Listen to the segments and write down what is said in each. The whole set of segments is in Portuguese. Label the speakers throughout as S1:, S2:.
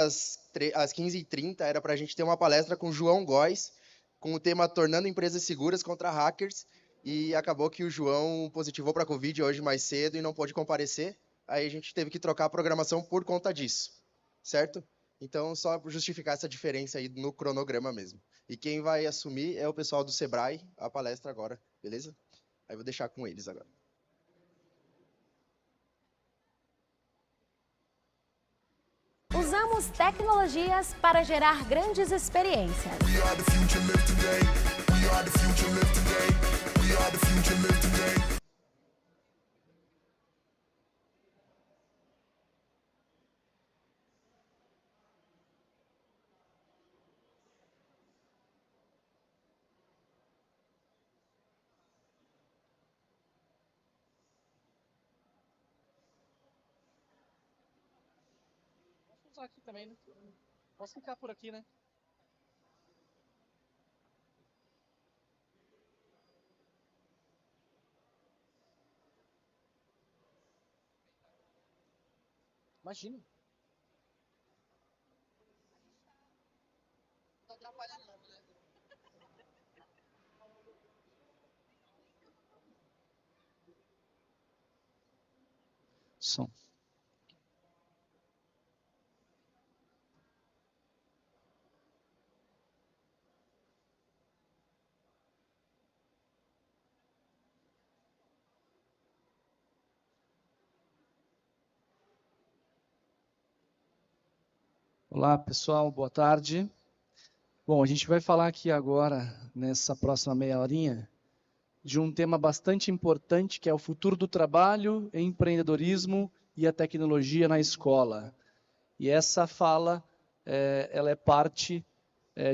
S1: às 15h30 era para a gente ter uma palestra com o João Góes, com o tema Tornando Empresas Seguras contra Hackers, e acabou que o João positivou para a Covid hoje mais cedo e não pôde comparecer, aí a gente teve que trocar a programação por conta disso, certo? Então, só justificar essa diferença aí no cronograma mesmo. E quem vai assumir é o pessoal do Sebrae, a palestra agora, beleza? Aí vou deixar com eles agora.
S2: Usamos tecnologias para gerar grandes experiências.
S3: Aqui também, né? Posso ficar por aqui, né? Imagina. Tá atrapalhando, né? Som. Olá, pessoal, boa tarde. Bom, a gente vai falar aqui agora, nessa próxima meia horinha, de um tema bastante importante, que é o futuro do trabalho, empreendedorismo e a tecnologia na escola. E essa fala, ela é parte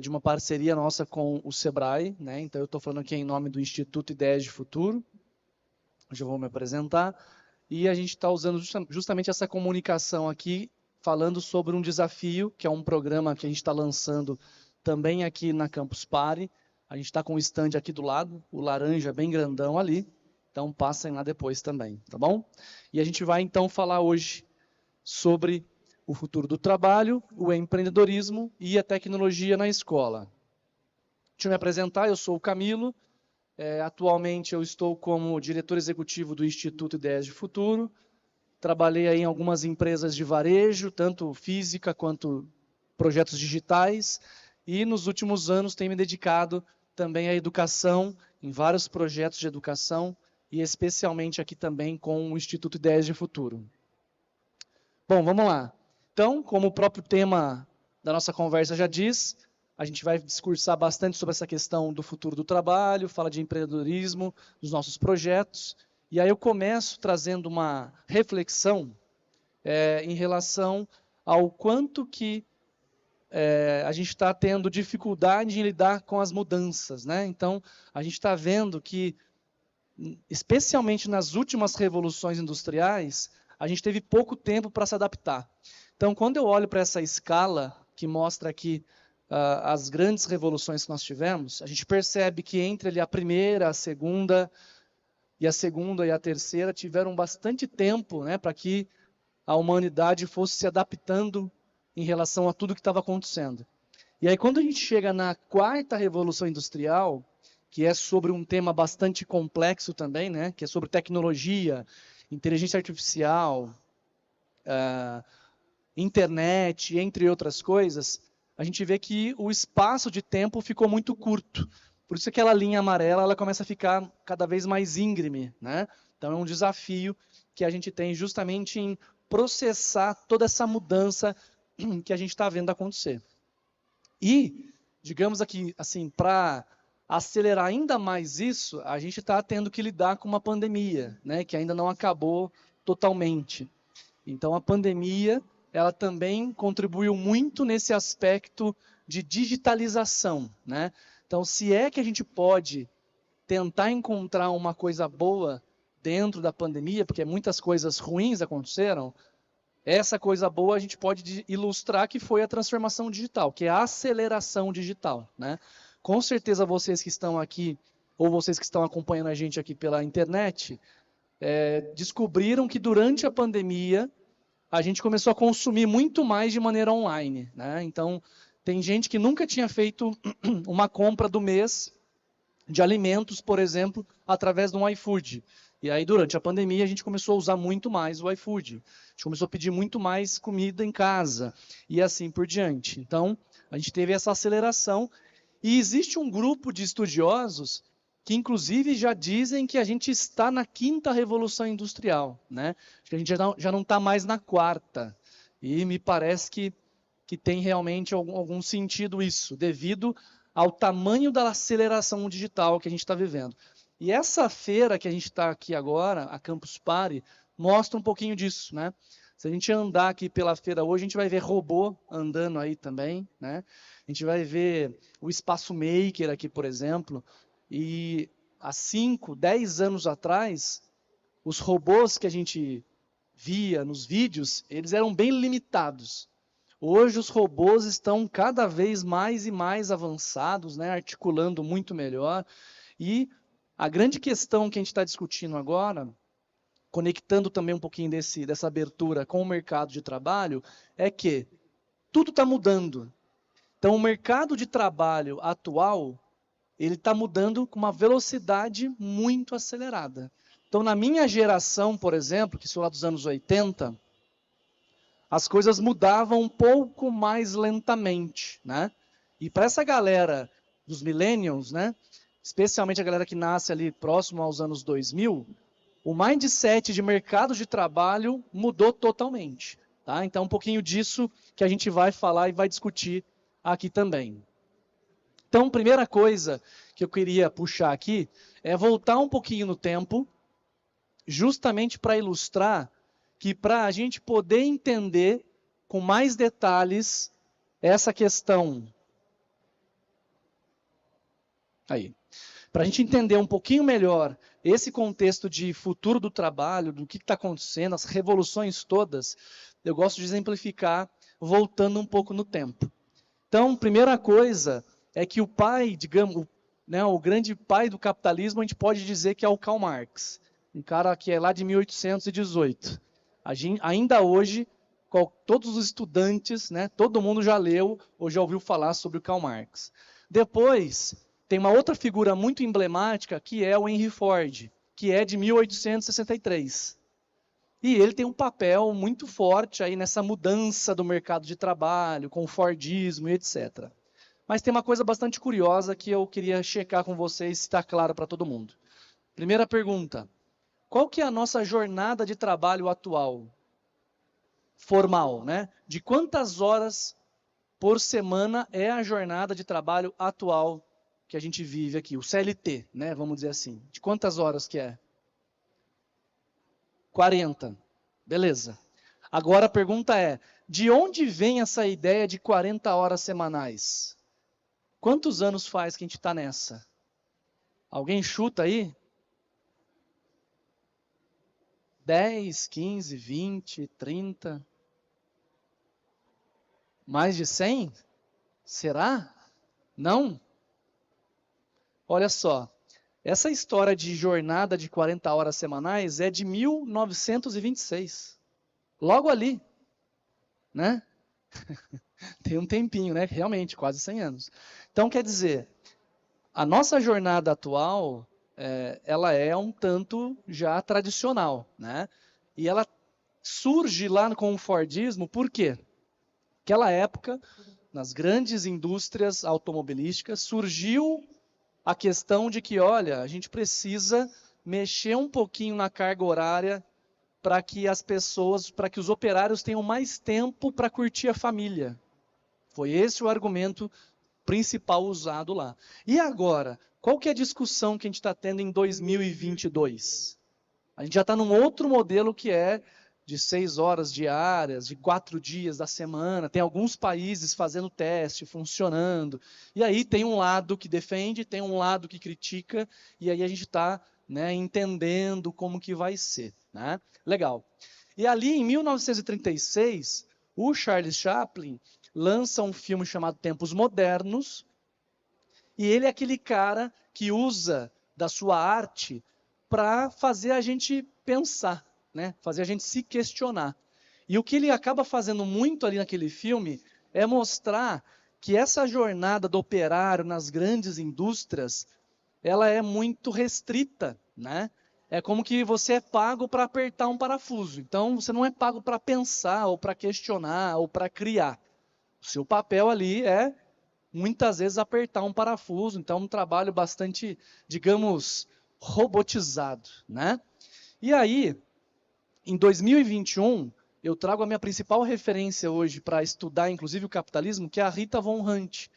S3: de uma parceria nossa com o Sebrae, né? Então eu estou falando aqui em nome do Instituto Ideias de Futuro, hoje eu vou me apresentar, e a gente está usando justamente essa comunicação aqui, falando sobre um desafio, que é um programa que a gente está lançando também aqui na Campus Party. A gente está com o stand aqui do lado, o laranja bem grandão ali, então passem lá depois também, tá bom? E a gente vai então falar hoje sobre o futuro do trabalho, o empreendedorismo e a tecnologia na escola. Deixa eu me apresentar, eu sou o Camilo, atualmente eu estou como diretor executivo do Instituto Ideias de Futuro. Trabalhei aí em algumas empresas de varejo, tanto física quanto projetos digitais, e nos últimos anos tenho me dedicado também à educação, em vários projetos de educação, e especialmente aqui também com o Instituto Ideias de Futuro. Bom, vamos lá. Então, como o próprio tema da nossa conversa já diz, a gente vai discursar bastante sobre essa questão do futuro do trabalho, fala de empreendedorismo, dos nossos projetos. E aí eu começo trazendo uma reflexão em relação ao quanto que a gente está tendo dificuldade em lidar com as mudanças, né? Então, a gente está vendo que, especialmente nas últimas revoluções industriais, a gente teve pouco tempo para se adaptar. Então, quando eu olho para essa escala que mostra aqui as grandes revoluções que nós tivemos, a gente percebe que entre ali a primeira, a segunda e a terceira tiveram bastante tempo, né, para que a humanidade fosse se adaptando em relação a tudo que estava acontecendo. E aí, quando a gente chega na quarta revolução industrial, que é sobre um tema bastante complexo também, né, que é sobre tecnologia, inteligência artificial, internet, entre outras coisas, a gente vê que o espaço de tempo ficou muito curto. Por isso aquela linha amarela ela começa a ficar cada vez mais íngreme, né? Então é um desafio que a gente tem justamente em processar toda essa mudança que a gente está vendo acontecer. E, digamos aqui, assim, para acelerar ainda mais isso, a gente está tendo que lidar com uma pandemia, né? Que ainda não acabou totalmente. Então a pandemia ela também contribuiu muito nesse aspecto de digitalização, né? Então, se é que a gente pode tentar encontrar uma coisa boa dentro da pandemia, porque muitas coisas ruins aconteceram, essa coisa boa a gente pode ilustrar que foi a transformação digital, que é a aceleração digital, né? Com certeza vocês que estão aqui, ou vocês que estão acompanhando a gente aqui pela internet, descobriram que durante a pandemia, a gente começou a consumir muito mais de maneira online, né? Então, tem gente que nunca tinha feito uma compra do mês de alimentos, por exemplo, através de um iFood. E aí, durante a pandemia, a gente começou a usar muito mais o iFood. A gente começou a pedir muito mais comida em casa e assim por diante. Então, a gente teve essa aceleração. E existe um grupo de estudiosos que, inclusive, já dizem que a gente está na 5ª revolução industrial, né? Acho que a gente já não está mais na 4ª. E me parece que tem realmente algum sentido isso, devido ao tamanho da aceleração digital que a gente está vivendo. E essa feira que a gente está aqui agora, a Campus Party, mostra um pouquinho disso, né? Se a gente andar aqui pela feira hoje, a gente vai ver robô andando aí também, né? A gente vai ver o Espaço Maker aqui, por exemplo, e há 5, 10 anos atrás, os robôs que a gente via nos vídeos, eles eram bem limitados. Hoje os robôs estão cada vez mais e mais avançados, né, articulando muito melhor. E a grande questão que a gente está discutindo agora, conectando também um pouquinho dessa abertura com o mercado de trabalho, é que tudo está mudando. Então o mercado de trabalho atual, ele está mudando com uma velocidade muito acelerada. Então na minha geração, por exemplo, que sou lá dos anos 80, as coisas mudavam um pouco mais lentamente, né? E para essa galera dos millennials, né, especialmente a galera que nasce ali próximo aos anos 2000, o mindset de mercado de trabalho mudou totalmente, tá? Então um pouquinho disso que a gente vai falar e vai discutir aqui também. Então, primeira coisa que eu queria puxar aqui é voltar um pouquinho no tempo, justamente para ilustrar que para a gente poder entender com mais detalhes essa questão. Aí. Para a gente entender um pouquinho melhor esse contexto de futuro do trabalho, do que está acontecendo, as revoluções todas, eu gosto de exemplificar voltando um pouco no tempo. Então, primeira coisa é que o pai, digamos, né, o grande pai do capitalismo, a gente pode dizer que é o Karl Marx, um cara que é lá de 1818. Ainda hoje, todos os estudantes, né, todo mundo já leu ou já ouviu falar sobre o Karl Marx. Depois, tem uma outra figura muito emblemática, que é o Henry Ford, que é de 1863. E ele tem um papel muito forte aí nessa mudança do mercado de trabalho, com o Fordismo e etc. Mas tem uma coisa bastante curiosa que eu queria checar com vocês, se está claro para todo mundo. Primeira pergunta. Qual que é a nossa jornada de trabalho atual? Formal, né? De quantas horas por semana é a jornada de trabalho atual que a gente vive aqui? O CLT, né? Vamos dizer assim. De quantas horas que é? 40. Beleza. Agora a pergunta é, de onde vem essa ideia de 40 horas semanais? Quantos anos faz que a gente está nessa? Alguém chuta aí? 10, 15, 20, 30? Mais de 100? Será? Não? Olha só, essa história de jornada de 40 horas semanais é de 1926. Logo ali, né? Tem um tempinho, né? Realmente, quase 100 anos. Então, quer dizer, a nossa jornada atual, ela é um tanto já tradicional, né? E ela surge lá com o Fordismo, por quê? Naquela época, nas grandes indústrias automobilísticas, surgiu a questão de que, olha, a gente precisa mexer um pouquinho na carga horária para que as pessoas, para que os operários tenham mais tempo para curtir a família. Foi esse o argumento principal usado lá. E agora, qual que é a discussão que a gente está tendo em 2022? A gente já está num outro modelo que é de 6 horas diárias, de 4 dias da semana. Tem alguns países fazendo teste, funcionando. E aí tem um lado que defende, tem um lado que critica, e aí a gente está, né, entendendo como que vai ser. Né? Legal. E ali, em 1936, o Charles Chaplin lança um filme chamado Tempos Modernos, e ele é aquele cara que usa da sua arte para fazer a gente pensar, né? Fazer a gente se questionar. E o que ele acaba fazendo muito ali naquele filme é mostrar que essa jornada do operário nas grandes indústrias, ela é muito restrita, né? É como que você é pago para apertar um parafuso. Então, você não é pago para pensar, ou para questionar, ou para criar. O seu papel ali é, muitas vezes, apertar um parafuso. Então, é um trabalho bastante, digamos, robotizado, né? E aí, em 2021, eu trago a minha principal referência hoje para estudar, inclusive, o capitalismo, que é a Rita Von Hunt.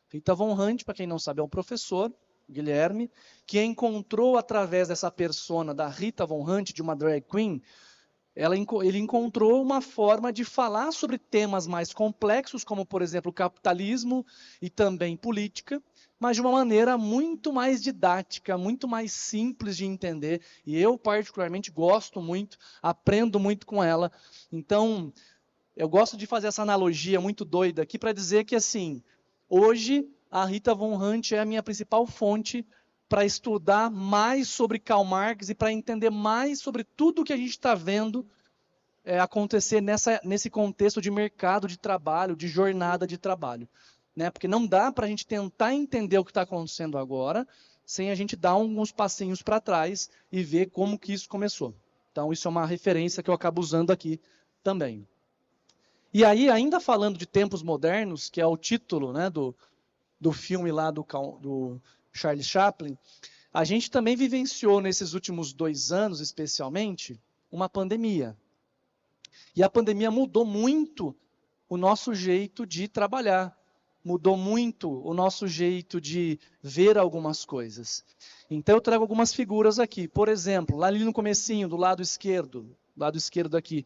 S3: Rita Von Hunt, para quem não sabe, é um professor, Guilherme, que encontrou, através dessa persona da Rita Von Hunt, de uma drag queen, ele encontrou uma forma de falar sobre temas mais complexos, como, por exemplo, o capitalismo e também política, mas de uma maneira muito mais didática, muito mais simples de entender. E eu, particularmente, gosto muito, aprendo muito com ela. Então, eu gosto de fazer essa analogia muito doida aqui para dizer que, assim, hoje a Rita Von Hunt é a minha principal fonte para estudar mais sobre Karl Marx e para entender mais sobre tudo que a gente está vendo acontecer nesse contexto de mercado de trabalho, de jornada de trabalho. Né? Porque não dá para a gente tentar entender o que está acontecendo agora sem a gente dar alguns passinhos para trás e ver como que isso começou. Então, isso é uma referência que eu acabo usando aqui também. E aí, ainda falando de tempos modernos, que é o título, né, do filme lá do Charles Chaplin, a gente também vivenciou nesses últimos 2 anos, especialmente, uma pandemia. E a pandemia mudou muito o nosso jeito de trabalhar, mudou muito o nosso jeito de ver algumas coisas. Então eu trago algumas figuras aqui. Por exemplo, lá ali no comecinho, do lado esquerdo aqui,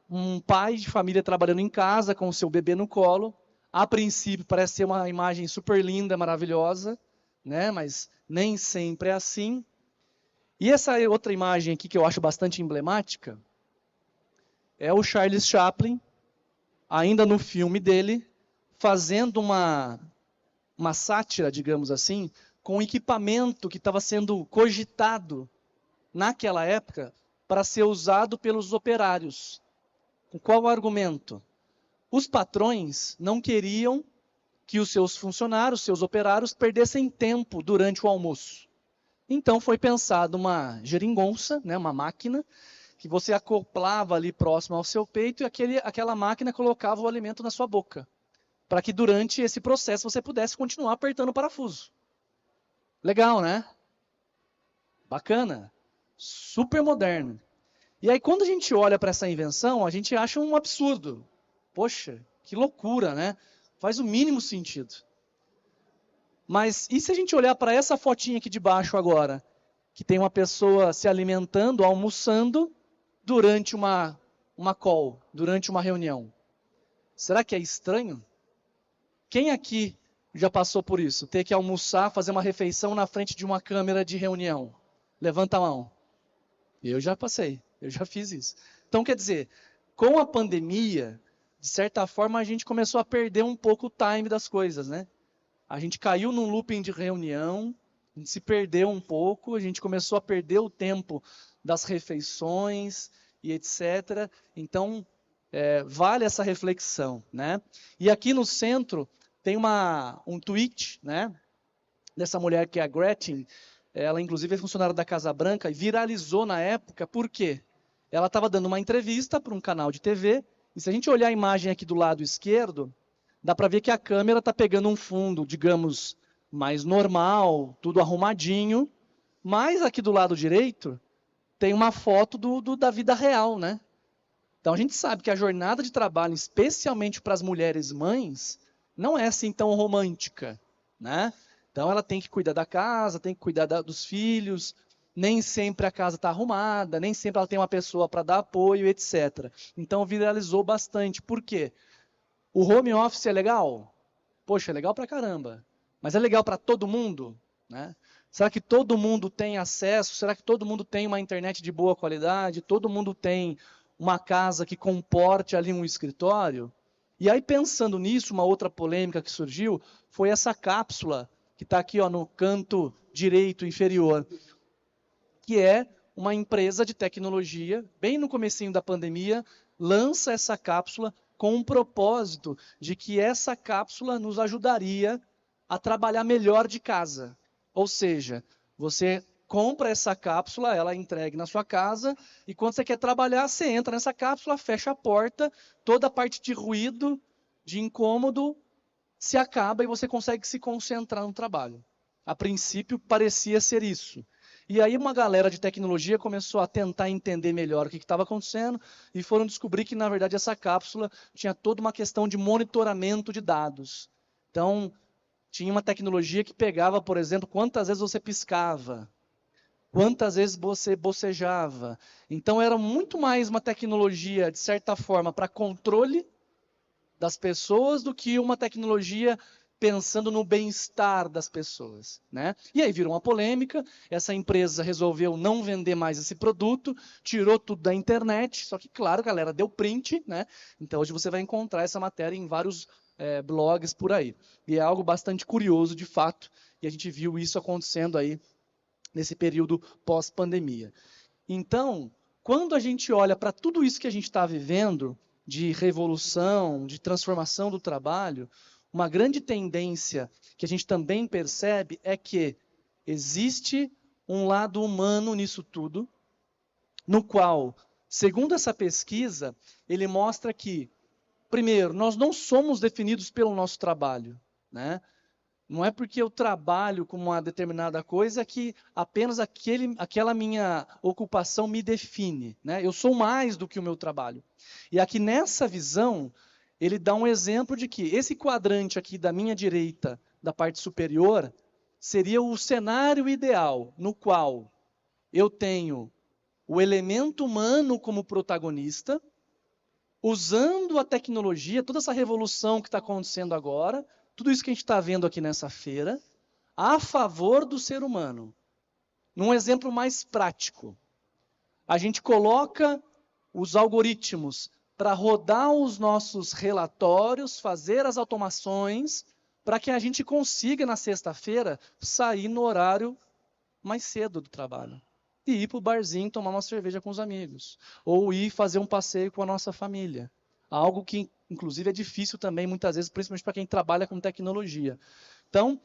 S3: um pai de família trabalhando em casa com o seu bebê no colo. A princípio parece ser uma imagem super linda, maravilhosa, né? Mas nem sempre é assim. E essa outra imagem aqui que eu acho bastante emblemática é o Charles Chaplin, ainda no filme dele, fazendo uma sátira, digamos assim, com um equipamento que estava sendo cogitado naquela época para ser usado pelos operários. Com qual argumento? Os patrões não queriam que os seus funcionários, seus operários, perdessem tempo durante o almoço. Então foi pensada uma geringonça, né, uma máquina, que você acoplava ali próximo ao seu peito e aquela máquina colocava o alimento na sua boca, para que durante esse processo você pudesse continuar apertando o parafuso. Legal, né? Bacana. Super moderno. E aí, quando a gente olha para essa invenção, a gente acha um absurdo. Poxa, que loucura, né? Faz o mínimo sentido. Mas e se a gente olhar para essa fotinha aqui de baixo agora, que tem uma pessoa se alimentando, almoçando, durante uma call, durante uma reunião? Será que é estranho? Quem aqui já passou por isso? Ter que almoçar, fazer uma refeição na frente de uma câmera de reunião? Levanta a mão. Eu já passei, eu já fiz isso. Então, quer dizer, com a pandemia, de certa forma, a gente começou a perder um pouco o time das coisas, né? A gente caiu num looping de reunião, a gente se perdeu um pouco, a gente começou a perder o tempo das refeições e etc. Então, vale essa reflexão, né? E aqui no centro tem um tweet, né, dessa mulher que é a Gretchen. Ela, inclusive, é funcionária da Casa Branca e viralizou na época. Por quê? Ela estava dando uma entrevista para um canal de TV e se a gente olhar a imagem aqui do lado esquerdo, dá para ver que a câmera está pegando um fundo, digamos, mais normal, tudo arrumadinho, mas aqui do lado direito tem uma foto da vida real, né? Então a gente sabe que a jornada de trabalho, especialmente para as mulheres mães, não é assim tão romântica, né? Então ela tem que cuidar da casa, tem que cuidar dos filhos, nem sempre a casa está arrumada, nem sempre ela tem uma pessoa para dar apoio, etc. Então viralizou bastante. Por quê? O home office é legal? Poxa, é legal pra caramba. Mas é legal para todo mundo? Né? Será que todo mundo tem acesso? Será que todo mundo tem uma internet de boa qualidade? Todo mundo tem uma casa que comporte ali um escritório? E aí, pensando nisso, uma outra polêmica que surgiu foi essa cápsula que está aqui, ó, no canto direito inferior, que é uma empresa de tecnologia, bem no comecinho da pandemia, lança essa cápsula com um propósito de que essa cápsula nos ajudaria a trabalhar melhor de casa. Ou seja, você compra essa cápsula, ela é entregue na sua casa, e quando você quer trabalhar, você entra nessa cápsula, fecha a porta, toda a parte de ruído, de incômodo, se acaba e você consegue se concentrar no trabalho. A princípio, parecia ser isso. E aí uma galera de tecnologia começou a tentar entender melhor o que estava acontecendo e foram descobrir que, na verdade, essa cápsula tinha toda uma questão de monitoramento de dados. Então, tinha uma tecnologia que pegava, por exemplo, quantas vezes você piscava, quantas vezes você bocejava. Então, era muito mais uma tecnologia, de certa forma, para controle das pessoas do que uma tecnologia pensando no bem-estar das pessoas, né? E aí virou uma polêmica, essa empresa resolveu não vender mais esse produto, tirou tudo da internet, só que, claro, galera, deu print, né? Então, hoje você vai encontrar essa matéria em vários blogs por aí. E é algo bastante curioso, de fato, e a gente viu isso acontecendo aí nesse período pós-pandemia. Então, quando a gente olha para tudo isso que a gente está vivendo, de revolução, de transformação do trabalho, uma grande tendência que a gente também percebe é que existe um lado humano nisso tudo, no qual, segundo essa pesquisa, ele mostra que, primeiro, nós não somos definidos pelo nosso trabalho, né? Não é porque eu trabalho com uma determinada coisa que apenas aquela minha ocupação me define, né? Eu sou mais do que o meu trabalho. E aqui nessa visão, ele dá um exemplo de que esse quadrante aqui da minha direita, da parte superior, seria o cenário ideal, no qual eu tenho o elemento humano como protagonista, usando a tecnologia, toda essa revolução que está acontecendo agora, tudo isso que a gente está vendo aqui nessa feira, a favor do ser humano. Num exemplo mais prático, a gente coloca os algoritmos para rodar os nossos relatórios, fazer as automações, para que a gente consiga, na sexta-feira, sair no horário mais cedo do trabalho. E ir para o barzinho tomar uma cerveja com os amigos. Ou ir fazer um passeio com a nossa família. Algo que, inclusive, é difícil também, muitas vezes, principalmente para quem trabalha com tecnologia. Então,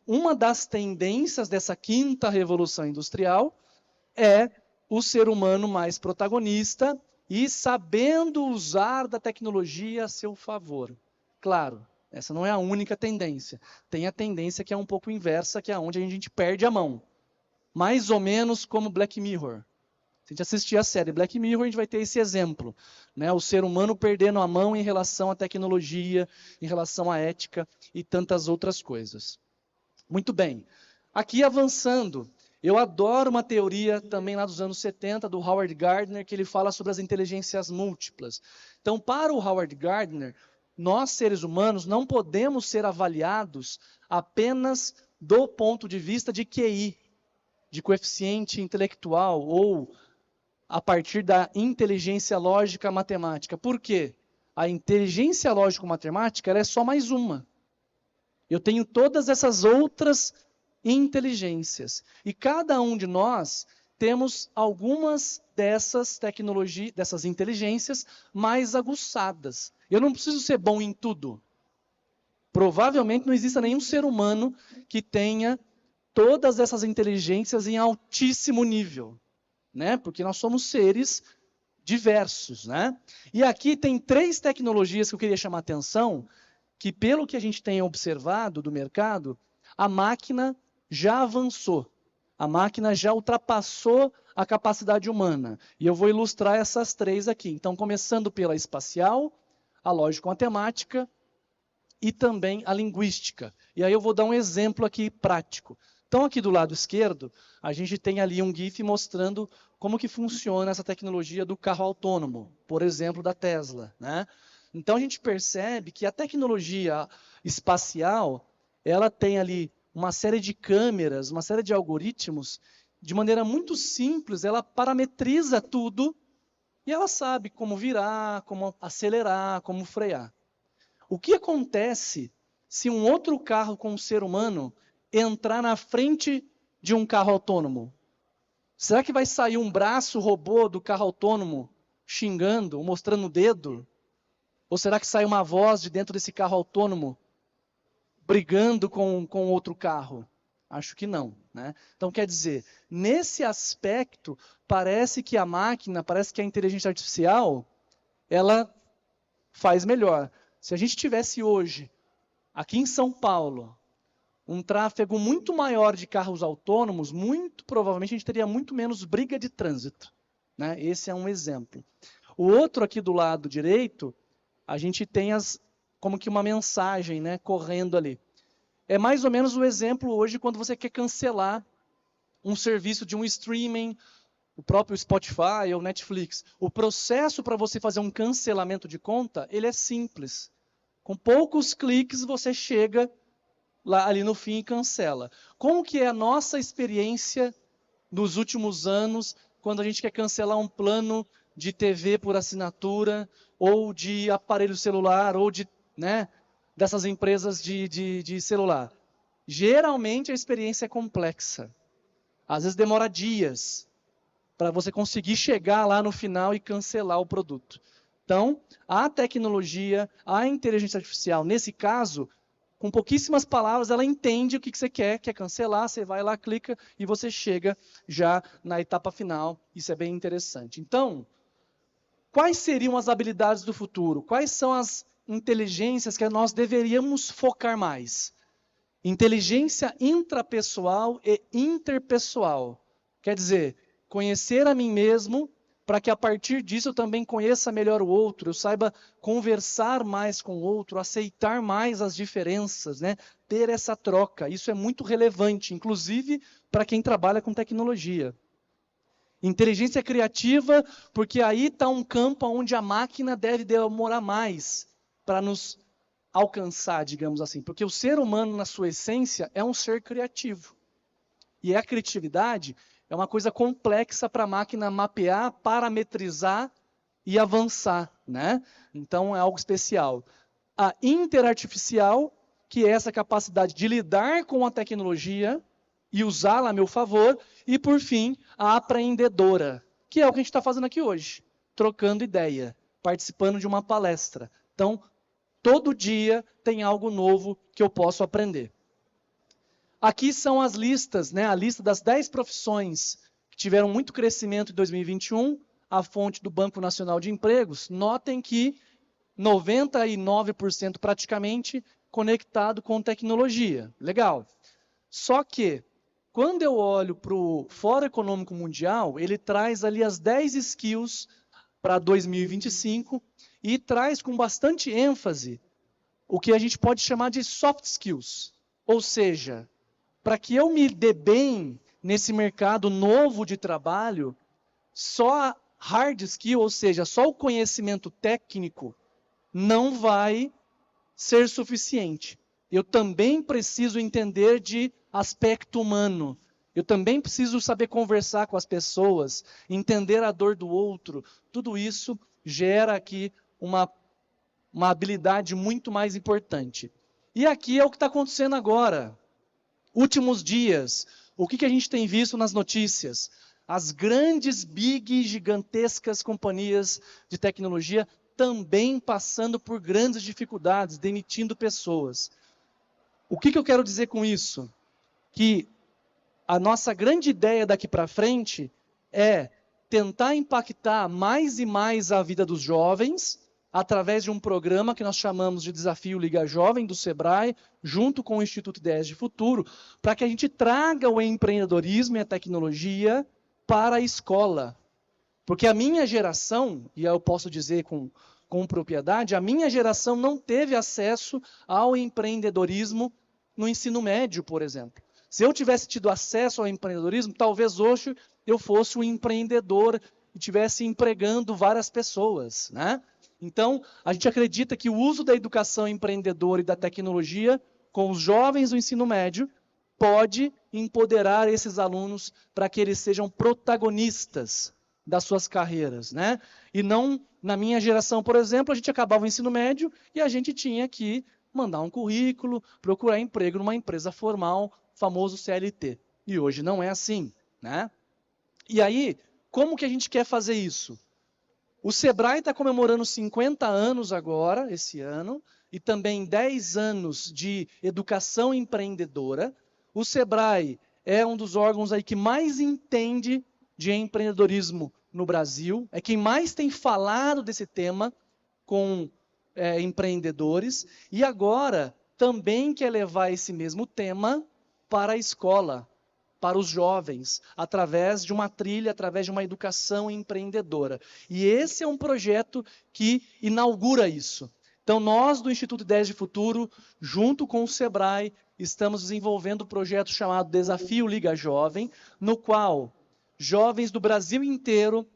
S3: uma das tendências dessa quinta revolução industrial é o ser humano mais protagonista e sabendo usar da tecnologia a seu favor. Claro, essa não é a única tendência. Tem a tendência que é um pouco inversa, que é onde a gente perde a mão. Mais ou menos como Black Mirror. Se a gente assistir a série Black Mirror, a gente vai ter esse exemplo, né? O ser humano perdendo a mão em relação à tecnologia, em relação à ética e tantas outras coisas. Muito bem. Aqui avançando, eu adoro uma teoria também lá dos anos 70, do Howard Gardner, que ele fala sobre as inteligências múltiplas. Então, para o Howard Gardner, nós, seres humanos, não podemos ser avaliados apenas do ponto de vista de QI, de coeficiente intelectual, ou a partir da inteligência lógica matemática. Por quê? A inteligência lógico-matemática ela é só mais uma. Eu tenho todas essas outras inteligências. E cada um de nós temos algumas dessas tecnologias, dessas inteligências mais aguçadas. Eu não preciso ser bom em tudo. Provavelmente não exista nenhum ser humano que tenha todas essas inteligências em altíssimo nível, né? Porque nós somos seres diversos, né? E aqui tem 3 tecnologias que eu queria chamar a atenção, que pelo que a gente tem observado do mercado, a máquina já avançou. A máquina já ultrapassou a capacidade humana. E eu vou ilustrar essas 3 aqui. Então, começando pela espacial, a lógico-matemática e também a linguística. E aí eu vou dar um exemplo aqui prático. Então, aqui do lado esquerdo, a gente tem ali um GIF mostrando como que funciona essa tecnologia do carro autônomo, por exemplo, da Tesla, né? Então, a gente percebe que a tecnologia espacial, ela tem ali uma série de câmeras, uma série de algoritmos, de maneira muito simples, ela parametriza tudo e ela sabe como virar, como acelerar, como frear. O que acontece se um outro carro com um ser humano entrar na frente de um carro autônomo? Será que vai sair um braço robô do carro autônomo xingando, ou mostrando o dedo? Ou será que sai uma voz de dentro desse carro autônomo brigando com outro carro? Acho que não, né? Então, quer dizer, nesse aspecto, parece que a máquina, parece que a inteligência artificial, ela faz melhor. Se a gente tivesse hoje, aqui em São Paulo, um tráfego muito maior de carros autônomos, muito provavelmente a gente teria muito menos briga de trânsito, né? Esse é um exemplo. O outro aqui do lado direito, a gente tem como que uma mensagem, né, correndo ali. É mais ou menos o exemplo hoje quando você quer cancelar um serviço de um streaming, o próprio Spotify ou Netflix. O processo para você fazer um cancelamento de conta, ele é simples. Com poucos cliques você chega lá ali no fim e cancela. Como que é a nossa experiência nos últimos anos quando a gente quer cancelar um plano de TV por assinatura ou de aparelho celular ou de, né, dessas empresas de celular? Geralmente a experiência é complexa. Às vezes demora dias para você conseguir chegar lá no final e cancelar o produto. Então, a tecnologia, a inteligência artificial, nesse caso, com pouquíssimas palavras, ela entende o que você quer cancelar, você vai lá, clica e você chega já na etapa final. Isso é bem interessante. Então, quais seriam as habilidades do futuro? Quais são as inteligências que nós deveríamos focar mais? Inteligência intrapessoal e interpessoal. Quer dizer, conhecer a mim mesmo, para que a partir disso eu também conheça melhor o outro, eu saiba conversar mais com o outro, aceitar mais as diferenças, né? Ter essa troca. Isso é muito relevante, inclusive para quem trabalha com tecnologia. Inteligência criativa, porque aí está um campo onde a máquina deve demorar mais para nos alcançar, digamos assim. Porque o ser humano, na sua essência, é um ser criativo. E a criatividade é uma coisa complexa para a máquina mapear, parametrizar e avançar, né? Então, é algo especial. A interartificial, que é essa capacidade de lidar com a tecnologia e usá-la a meu favor. E, por fim, a apreendedora, que é o que a gente está fazendo aqui hoje, trocando ideia, participando de uma palestra. Então, todo dia tem algo novo que eu posso aprender. Aqui são as listas, né? A lista das 10 profissões que tiveram muito crescimento em 2021, a fonte do Banco Nacional de Empregos. Notem que 99% praticamente conectado com tecnologia. Legal. Só que, quando eu olho para o Fórum Econômico Mundial, ele traz ali as 10 skills para 2025 e traz com bastante ênfase o que a gente pode chamar de soft skills. Ou seja, para que eu me dê bem nesse mercado novo de trabalho, só hard skill, ou seja, só o conhecimento técnico, não vai ser suficiente. Eu também preciso entender de aspecto humano. Eu também preciso saber conversar com as pessoas, entender a dor do outro. Tudo isso gera aqui uma habilidade muito mais importante. E aqui é o que está acontecendo agora. Últimos dias, o que a gente tem visto nas notícias? As grandes, gigantescas companhias de tecnologia também passando por grandes dificuldades, demitindo pessoas. O que eu quero dizer com isso? Que a nossa grande ideia daqui para frente é tentar impactar mais e mais a vida dos jovens, através de um programa que nós chamamos de Desafio Liga Jovem, do Sebrae, junto com o Instituto Ideias de Futuro, para que a gente traga o empreendedorismo e a tecnologia para a escola. Porque a minha geração, e eu posso dizer com propriedade, a minha geração não teve acesso ao empreendedorismo no ensino médio, por exemplo. Se eu tivesse tido acesso ao empreendedorismo, talvez hoje eu fosse um empreendedor e estivesse empregando várias pessoas, né? Então, a gente acredita que o uso da educação empreendedora e da tecnologia com os jovens do ensino médio pode empoderar esses alunos para que eles sejam protagonistas das suas carreiras, né? E não, na minha geração, por exemplo, a gente acabava o ensino médio e a gente tinha que mandar um currículo, procurar emprego numa empresa formal, famoso CLT. E hoje não é assim, né? E aí, como que a gente quer fazer isso? O Sebrae está comemorando 50 anos agora, esse ano, e também 10 anos de educação empreendedora. O Sebrae é um dos órgãos aí que mais entende de empreendedorismo no Brasil, é quem mais tem falado desse tema com empreendedores, e agora também quer levar esse mesmo tema para a escola, para os jovens, através de uma trilha, através de uma educação empreendedora. E esse é um projeto que inaugura isso. Então, nós do Instituto Ideias de Futuro, junto com o Sebrae, estamos desenvolvendo um projeto chamado Desafio Liga Jovem, no qual jovens do Brasil inteiro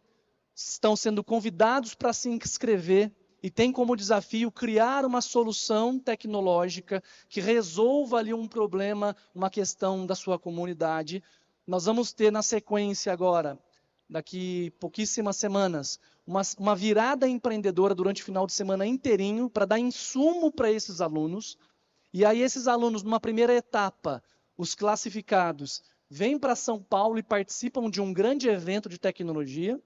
S3: estão sendo convidados para se inscrever e tem como desafio criar uma solução tecnológica que resolva ali um problema, uma questão da sua comunidade. Nós vamos ter na sequência agora, daqui pouquíssimas semanas, uma virada empreendedora durante o final de semana inteirinho para dar insumo para esses alunos. E aí esses alunos, numa primeira etapa, os classificados, vêm para São Paulo e participam de um grande evento de tecnologia.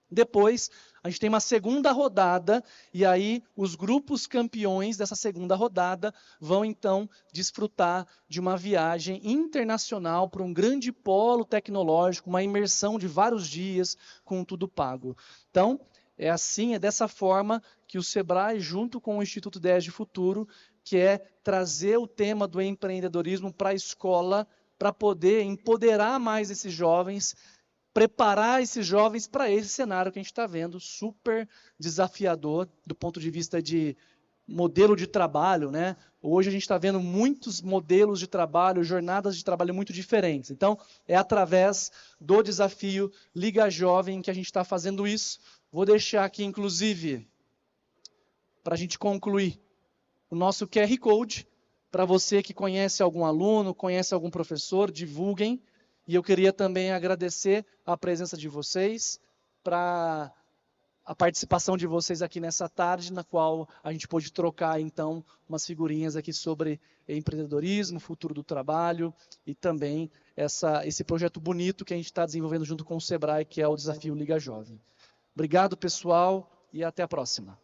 S3: Depois, a gente tem uma segunda rodada, e aí os grupos campeões dessa segunda rodada vão, então, desfrutar de uma viagem internacional para um grande polo tecnológico, uma imersão de vários dias, com tudo pago. Então, é assim, é dessa forma que o Sebrae, junto com o Instituto Ideias de Futuro, quer trazer o tema do empreendedorismo para a escola, para poder empoderar mais esses jovens, preparar esses jovens para esse cenário que a gente está vendo, super desafiador do ponto de vista de modelo de trabalho, né? Hoje a gente está vendo muitos modelos de trabalho, jornadas de trabalho muito diferentes. Então, é através do desafio Liga Jovem que a gente está fazendo isso. Vou deixar aqui, inclusive, para a gente concluir, o nosso QR Code, para você que conhece algum aluno, conhece algum professor, divulguem. E eu queria também agradecer a presença de vocês, para a participação de vocês aqui nessa tarde, na qual a gente pôde trocar, então, umas figurinhas aqui sobre empreendedorismo, futuro do trabalho, e também esse projeto bonito que a gente está desenvolvendo junto com o Sebrae, que é o Desafio Liga Jovem. Obrigado, pessoal, e até a próxima.